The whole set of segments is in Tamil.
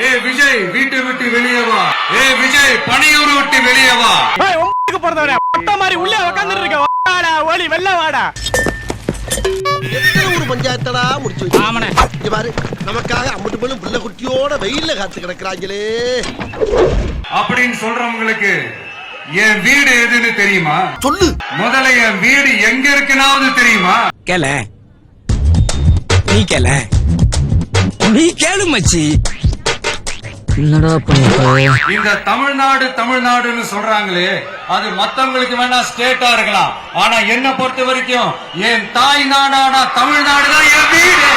ஏ விஜய் வீட்டை விட்டு வெளியே வா. ஏ விஜய் பணியூர் விட்டு வெளியே வா. மாதிரி உள்ளே உட்கார்ந்துட்டு இருக்க. வாடா ஓடி வெள்ள வாடா. எத்தனை ஒரு பஞ்சாயத்தடா முடிச்சு வச்சு பாரு. நமக்காக அம்பட்டு போலும் பிள்ளை குட்டியோட வெயில்ல காத்து கிடக்குறாங்களே அப்படின்னு சொல்றவங்களுக்கு என் வீடு எதுன்னு தெரியுமா? சொல்லு. முதல்ல என் வீடு எங்க இருக்குனாவது தெரியுமா? கேள நீ கேளு மச்சி. என்னடா பண்ண இந்த தமிழ்நாடுன்னு சொல்றாங்களே, அது மத்தவங்களுக்கு வேணா ஸ்டேட்டா இருக்கலாம். ஆனா என்ன பொறுத்த வரைக்கும் என் தாய் நாடான தமிழ்நாடு தான் என் வீடு.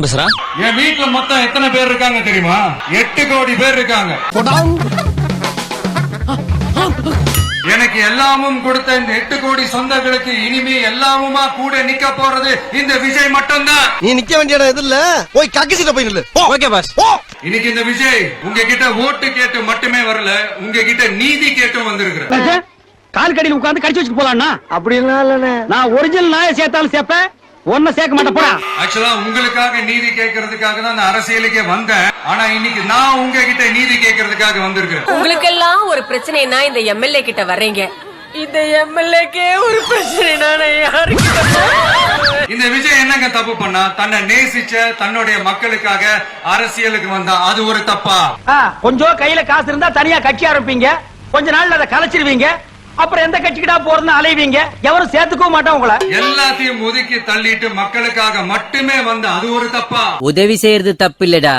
பேசுறா? என் வீட்டுல மொத்தம் எத்தனை பேர் இருக்காங்க தெரியுமா? 8 கோடி பேர் இருக்காங்க. எனக்கு எல்லாமும் கொடுத்த இந்த 8 கோடி சொந்தங்களுக்கு இனிமே எல்லாமுமா கூட நிக்க போறது இந்த விஜய் மட்டும்தான். நீ நிக்க வேண்டிய இடம் எது இல்ல, போய் கக்கிசிட்ட போய் நில்லு. Okay boss. இன்னைக்கு இந்த விஜய் உங்ககிட்ட ஓட்டு கேட்டு மட்டுமே வரல, உங்ககிட்ட நீதி கேட்டும் வந்திருக்கிற. கால் கடியில் உட்கார்ந்து கடிச்சு வச்சுட்டு போலாம்னா அப்படி இல்ல. நான் ஒரிஜினல் நாயை சேர்த்தாலும் சேர்ப்பேன், ஒன்ன சேர்க்க மாட்டேன் போடா. ஆக்சுவலா உங்களுக்காக நீதி கேட்கறதுக்காக தான் நான் அரசியலுக்கே வந்தேன். ஆனா இன்னைக்கு நான் உங்ககிட்ட நீதி கேட்கறதுக்காக வந்திருக்கேன். உங்களுக்கு எல்லாம் ஒரு பிரச்சனைனா இந்த எம்எல்ஏ கிட்ட வர்றீங்க. இந்த எம்எல்ஏக்கே ஒரு பிரச்சனைனா இந்த விஜய் என்னங்க தப்பு பண்ணா? தன்னை நேசிச்ச தன்னுடைய மக்களுக்காக அரசியலுக்கு வந்தா அது ஒரு தப்பா? கொஞ்சம் கையில காசு இருந்தா தனியா கட்சி ஆரம்பிப்பீங்க, கொஞ்ச நாள்ல அதை கலைச்சிருவீங்க, அப்புறம் எந்த கட்சிக்கிட்டா போறதுன்னு அலைவீங்க, எவரும் சேர்த்துக்கவும் மாட்டோம் உங்களை. எல்லாத்தையும் ஒதுக்கி தள்ளிட்டு மக்களுக்காக மட்டுமே வந்த அது ஒரு தப்பா? உதவி செய்யறது தப்பு இல்லடா,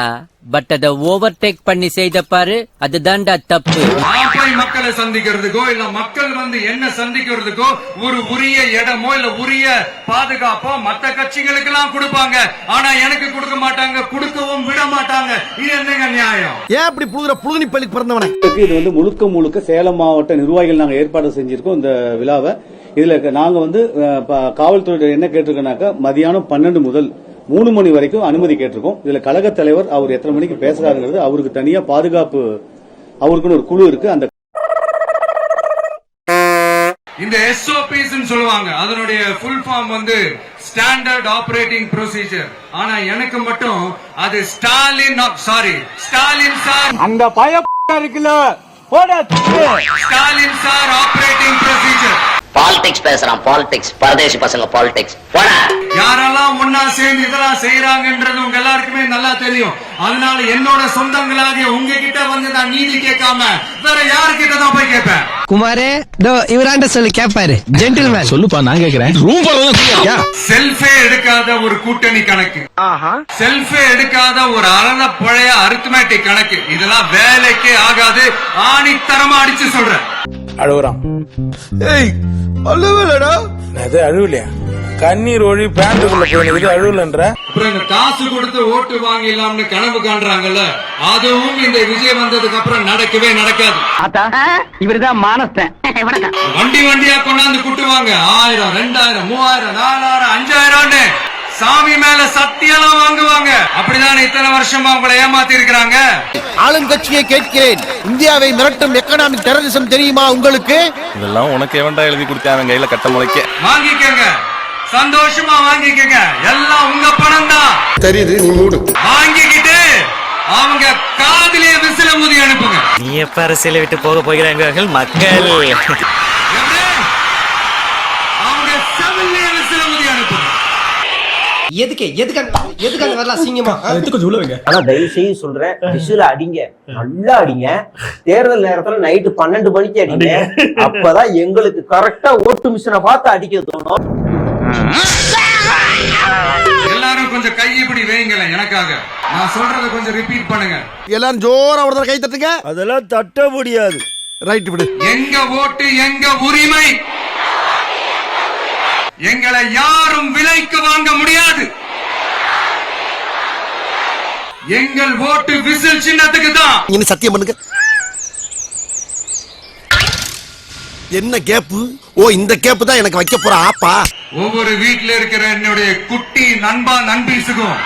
பட் அத ஓவர்டேக் பண்ணி செய்த பாரு, அதுதான்டா தப்பு. நான் போய் மக்களை சந்திக்கிறதுக்கோ இல்ல மக்கள் வந்து என்ன சந்திக்கிறதுக்கோ ஒரு உரிய இடமோ இல்ல உரிய பாதுகாப்போ மத்த கட்சிகளுக்கு எல்லாம் கொடுப்பாங்க. ஆனா எனக்கு கொடுக்க மாட்டாங்க, கொடுக்கவும் விட மாட்டாங்க. இது என்னங்க நியாயம்? ஏன் அப்படி புழுகுனி பள்ளிக்கு பிறந்தவனே? இது வந்து முழுக்க சேலம் மாவட்ட நிர்வாகிகள் நாங்க ஏற்பாடு செஞ்சிருக்கோம் இந்த விழாவை. இதுல நாங்க வந்து காவல்துறை என்ன கேட்டிருக்கோம்னாக்கா மதியானம் 12 முதல் 3 மணி வரைக்கும் அனுமதி கேட்டிருக்கோம். இதுல கழக தலைவர் அவர் எத்தனை மணிக்கு பேசுறாருங்கிறது அவருக்கு தனியா பாதுகாப்பு, அவருக்குன்னு ஒரு குழு இருக்கு. அந்த இந்த SOPs சொல்லுவாங்க, அதனுடைய ஃபுல் ஃபார்ம் வந்து ஸ்டாண்டர்ட் ஆபரேட்டிங் ப்ரொசீஜர். ஆனா எனக்கு மட்டும் அது ஸ்டாலின் சார் அந்த பய இருக்குல்ல போடா, Stalin sir operating procedure. Politics பேசுறான், பாலிடிக்ஸ், பரதேசி பசங்க பாலிடிக்ஸ். யாரெல்லாம் ஒன்னா சேர்ந்து இதெல்லாம் செய்யறாங்கன்றது உங்க எல்லாருக்குமே நல்லா தெரியும். அதனால என்னோட சொந்தங்களாகிய உங்ககிட்ட வந்து நான் நீதி கேட்காம வேற யாருக்கிட்ட தான் போய் கேட்பேன்? குமாரே இவராண்ட சொல்லி கேட்பாரு. ஜென்டில்மேன் சொல்லுப்பா, நான் கேக்குறேன். செல்ஃபே எடுக்காத ஒரு கூட்டணி கணக்கு, செல்ஃபே எடுக்காத ஒரு அரண பழைய அரித்மேட்டிக் கணக்கு, இதெல்லாம் வேலைக்கே ஆகாது. ஆணித்தரமா அடிச்சு சொல்றேன். அழுகுறான். அழுவலையா? கண்ணீர் ஒழி பேண்டுக்குள்ள போயிருக்கு, அழுவலன்ற. அப்புறம் இந்த காசு கொடுத்து ஓட்டு வாங்கிடலாம்னு கனவு காண்றாங்கல்ல, அதுவும் இந்த விஜய் வந்ததுக்கு அப்புறம் நடக்கவே நடக்காது. இவருதான் மானஸ்தன். வண்டியா கொண்டாந்து குட்டுவாங்க. 1000, 2000, 3000, 4000, 5000 சாமி மேல சத்தியெல்லாம் வாங்குவாங்க. அப்படிதான் இத்தனை வருஷமா உங்களை ஏமாத்தி இருக்கிறாங்க. ஆளுங்கட்சியை கேட்கிறேன், இந்தியாவை மிரட்டும் எக்கனாமிக் டெரரிசம் தெரியுமா உங்களுக்கு? இதெல்லாம் உனக்கு எவன்டா எழுதி கொடுத்தாங்க கையில கட்ட முளைக்க? வாங்கிக்கங்க, சந்தோஷமா வாங்கிக்கங்க, எல்லாம் உங்க பணம் தான். தெரியுது, நீ மூடு. வாங்கிக்கிட்டு அவங்க காதிலே விசில ஊதி அனுப்புங்க. நீ எப்ப அரசியலை விட்டு போக போகிறார்கள் மக்கள்? அவங்க செவிலே விசில ஊதி அனுப்புங்க. எதுக்காக வரலாம் சிங்கமா? ஆனா தயவு செய்து சொல்றேன், விசில அடிங்க, நல்லா அடிங்க. தேர்தல் நேரத்துல நைட்டு 12 மணிக்கு அடிங்க. அப்பதான் எங்களுக்கு கரெக்டா ஓட்டு மிஷினை பார்த்து அடிக்க தோணும். எல்லாரும் கொஞ்சம் கை இப்படி வைங்களேன் எனக்காக. நான் சொல்றத கொஞ்சம் ரிப்பீட் பண்ணுங்க. எல்லாரும் ஜோரா ஒரு கை தட்டுங்க. அதெல்லாம் தட்ட முடியாது. ரைட் விடு. எங்க ஓட்டு எங்க உரிமை, எங்களை யாரும் விலைக்கு வாங்க முடியாது. எங்கள் ஓட்டு விசில் சின்னத்துக்கு தான். இனி சத்தியம் பண்ணுங்க. என்ன கேப்பு? ஓ, இந்த கேப்பு தான் எனக்கு வைக்க போற ஆப்பா. ஒவ்வொரு வீட்டுல இருக்கிற என்னுடைய குட்டி நண்பா நண்பீஸுக்கும்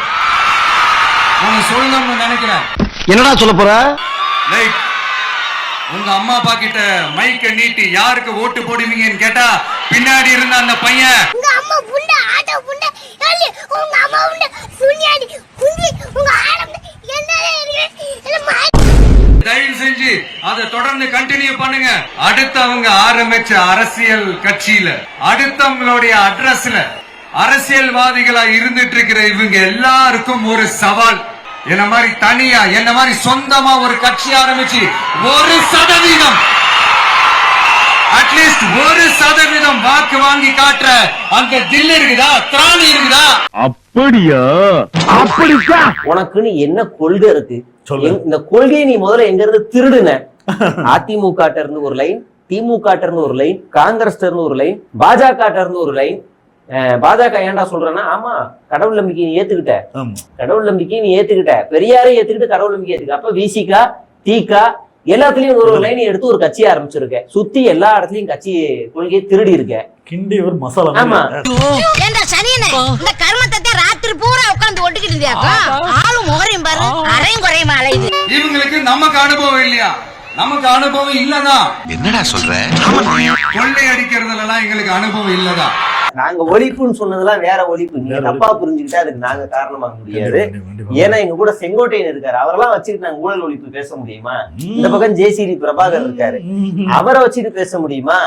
நான் சொல்லணும்னு நினைக்கிறேன். என்னடா சொல்ல போற? லைக் உங்க அம்மா அப்பா கிட்ட மைக்க நீட்டி யாருக்கு ஓட்டு போடுவீங்கன்னு கேட்டா பின்னாடி இருந்த அந்த பையன் உங்க அம்மா புண்ட ஆட்டோ புண்ட ஏலி உங்க அம்மா புண்ட சுனியாடி குந்தி உங்க ஆளம் என்னடா இருக்கு தயவு செஞ்சு அதை தொடர்ந்து கண்டினியூ பண்ணுங்க. அடுத்தவங்க ஆரம்பிச்ச அரசியல் கட்சியில அடுத்தவங்களுடைய அட்ரஸ்ல அரசியல்வாதிகளா இருந்துட்டு இருக்கிற இவங்க எல்லாருக்கும் ஒரு சவால். என்ன மாதிரி தனியா என்ன மாதிரி சொந்தமா ஒரு கட்சி ஆரம்பிச்சு 1% அட்லீஸ்ட் 1% வாக்கு வாங்கி காட்டுற அந்த தில் இருக்குதா, திராணி இருக்குதா? அப்படியா? அப்படிக்கா? உனக்குன்னு என்ன கொள்கை இருக்கு? இந்த கொள்கையை நீ முதல்ல எங்க இருந்து திருடுன? அதிமுக இருந்து ஒரு லைன், திமுக இருந்து ஒரு லைன், காங்கிரஸ் இருந்து ஒரு லைன், பாஜக இருந்து ஒரு லைன். பாஜக ஏன்டா சொல்றேன்னா, ஆமா கடவுள் நம்பிக்கை நீ ஏத்துக்கிட்ட, கடவுள் நம்பிக்கை நீ ஏத்துக்கிட்ட, பெரியாரே ஏத்துக்கிட்டு கடவுள் நம்பிக்கை ஏத்துக்க. அப்ப விசிகா, தீகா எல்லாத்துலயும் ஒரு லைனை எடுத்து ஒரு கட்சி ஆரம்பிச்சிருக்க. சுத்தி எல்லா இடத்துலயும் கட்சி கொள்கையை திருடி இருக்க. கிண்டி ஒரு மசாலா. ஆமா ஏண்டா சனியனே இந்த கர்மத்தை ராத்திரி பூரா உட்கார்ந்து ஒட்டிக்கிட்டு இருந்தியாக்கா? ஆளும் முகரையும் பாரு அரையும் குறையும் அலையுது. இவங்களுக்கு நமக்கு அனுபவம் இல்லையா? நமக்கு அனுபவம் இல்லதான். என்னடா சொல்ற? கொள்ளை அடிக்கிறதுல எல்லாம் எங்களுக்கு அனுபவம் இல்லதான். நாங்க ஒழிப்புன்னு சொன்னதெல்லாம் வேற ஒழிப்பு. நீங்க தப்பா புரிஞ்சுக்கிட்டா அதுக்கு நாங்க காரணமாக முடியாது. ஏன்னா எங்க கூட செங்கோட்டையன் இருக்காரு, அவரெல்லாம் வச்சுக்கிட்டு நாங்க ஊழல் ஒழிப்பு பேச முடியுமா? இந்த பக்கம் ஜேசிடி பிரபாகர் இருக்காரு, அவரை வச்சுட்டு பேச முடியுமா?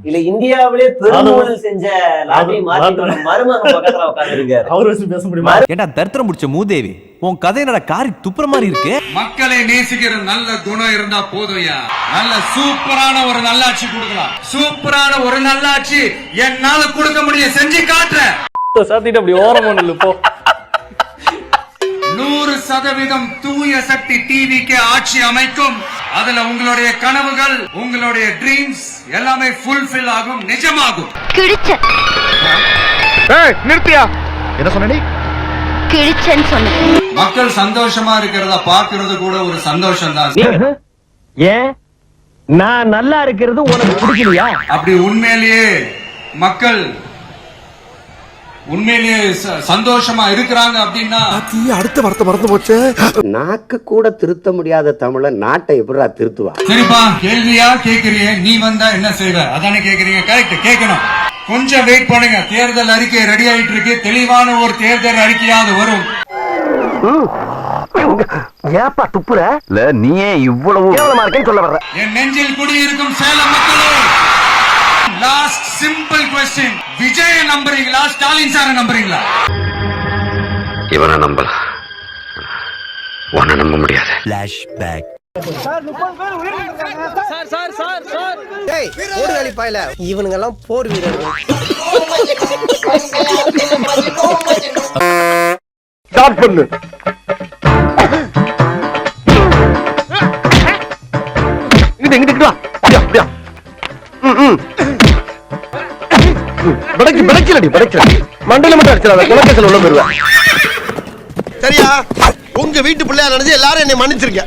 இல்ல இந்தியாவிலே பெருமூழல் செஞ்ச லாட்டரி மார்க்கெட் மருமகன் பக்கத்துல உட்கார்ந்து இருக்காரு, அவர் வச்சு பேச முடியுமா? ஏண்டா தரித்திரம் முடிச்ச மூதேவி, உன் கதை என்னடா காரி துப்புற மாதிரி இருக்கு. மக்களை நேசிக்கிற நல்ல குணம் இருந்தா போதும்யா. நல்ல சூப்பரான ஒரு நல்லாட்சி கொடுக்கலாம். சூப்பரான ஒரு நல்லாட்சி என்னால கொடுக்க முடியும், செஞ்சு காட்டுறேன். சாத்திட்டு அப்படி ஓரமா நில்லு போ. 100% தூய சக்தி டிவிக்கு ஆட்சி அமைக்கும். அதுல உங்களுடைய கனவுகள், உங்களுடைய ட்ரீம்ஸ் எல்லாமே ஃபுல்ஃபில் ஆகும், நிஜமாகும். கிழிச்ச நிறுத்தியா? என்ன சொன்ன? கிழிச்சன்னு சொன்னேன். மக்கள் சந்தோஷமா இருக்கிறத பாக்குறது கூட ஒரு சந்தோஷம் தான். ஏன் நான் நல்லா இருக்கிறது உனக்கு பிடிக்கலையா? அப்படி உண்மையிலேயே மக்கள் உண்மையிலேயே சந்தோஷமா இருக்கிறாங்க அப்படின்னா அடுத்த வார்த்தை மறந்து போச்சு. நாக்கு கூட திருத்த முடியாத தமிழ நாட்டை எப்படிடா திருத்துவா? சரிப்பா, கேள்வியா கேக்குறீங்க, நீ வந்தா என்ன செய்வ அதானே கேக்குறீங்க. கரெக்ட், கேட்கணும். கொஞ்சம் வெயிட் பண்ணுங்க. தேர்தல் அறிக்கை ரெடி ஆயிட்டு இருக்கு. தெளிவான ஒரு தேர்தல் அறிக்கையாவது வரும். ஏப்பா துப்புற? இல்ல நீயே இவ்வளவு கேவலமா இருக்கேன்னு சொல்ல வர்ற? என் நெஞ்சில் குடியிருக்கும் சேலம் மக்களே, லாஸ்ட் சிம்பிள் क्वेश्चन, விஜய நம்புறீங்களா, ஸ்டாலின் சார நம்புறீங்களா? இவனை நம்பலாம், உன்னை நம்ப முடியாது. ஓடுகாலி பாயல இவனுங்க எல்லாம் போர் வீரர்கள். ஸ்டார்ட் பண்ணு. இங்கிட்டு வா. அப்படியா? படைக்கலடி படைக்கல. மண்டல மட்டும் அடிச்சிடாத, குலக்கேசல் உள்ள போயிருவேன். சரியா? உங்க வீட்டு பிள்ளையா நினைச்சு எல்லாரும் என்னை மன்னிச்சிருக்க.